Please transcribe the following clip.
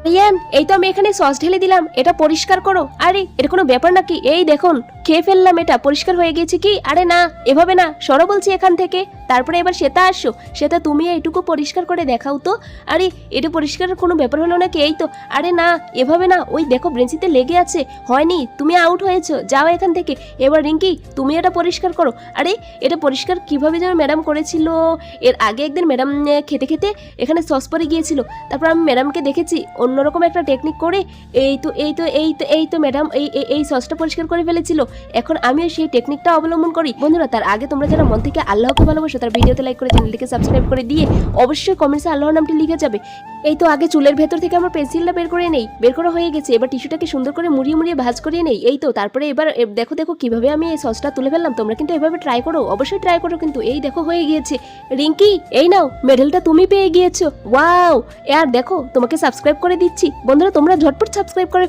রিয়ান, এই তো আমি এখানে সস ঢেলে দিলাম, এটা পরিষ্কার করো। আরে এটা কোনো ব্যাপার নাকি? এই দেখুন, খেয়ে ফেললাম, এটা পরিষ্কার হয়ে গেছে কি? আরে না, এভাবে না, সরো বলছি এখান থেকে। তারপরে এবার শ্বেতা আসো। শ্বেতা, তুমি এইটুকু পরিষ্কার করে দেখাও তো। আরে এটা পরিষ্কারের কোনো ব্যাপার হলো নাকি? এই তো। আরে না, এভাবে না, ওই দেখো বেঞ্চিতে লেগে আছে। হয়নি, তুমি আউট হয়েছো, যাও এখান থেকে। এবার রিঙ্কি, তুমি এটা পরিষ্কার করো। আরে এটা পরিষ্কার কিভাবে যেন ম্যাডাম করেছিল। এর আগে একদিন ম্যাডাম খেতে খেতে এখানে সস পরে গিয়েছিল, তারপর আমি ম্যাডামকে দেখেছি অন্যরকম একটা টেকনিক করে এই তো ম্যাডাম এই সসটা পরিষ্কার করে ফেলেছিল। এখন আমিও সেই টেকনিকটা অবলম্বন করি। বন্ধুরা, তার আগে তোমরা যারা মন থেকে আল্লাহকে ভালোবাসো তার ভিডিওতে লাইক করে চ্যানেলটিকে সাবস্ক্রাইব করে দিয়ে অবশ্যই কমেন্টসে আল্লাহর নামটি লিখে যাবে। এই তো আগে চুলের ভেতর থেকে আমার পেন্সিলটা বের করে নেই, বের করা হয়ে গেছে। এবার টিস্যুটাকে সুন্দর করে মুড়িয়ে মুড়িয়ে ভাঁজ করিয়ে নেই। এই তো, তারপরে এবার দেখো দেখো কিভাবে আমি এই সসটা তুলে ফেললাম। তোমরা কিন্তু এভাবে ট্রাই করো, অবশ্যই ট্রাই করো কিন্তু। এই দেখো হয়ে গিয়েছে। রিঙ্কি, এই নাও, মেডেলটা তুমি পেয়ে গিয়েছো। ওয়াও! আর দেখো, তোমাকে সাবস্ক্রাইব করে দিচ্ছি। বন্ধুরা, তোমরা ঝটপট সাবস্ক্রাইব করে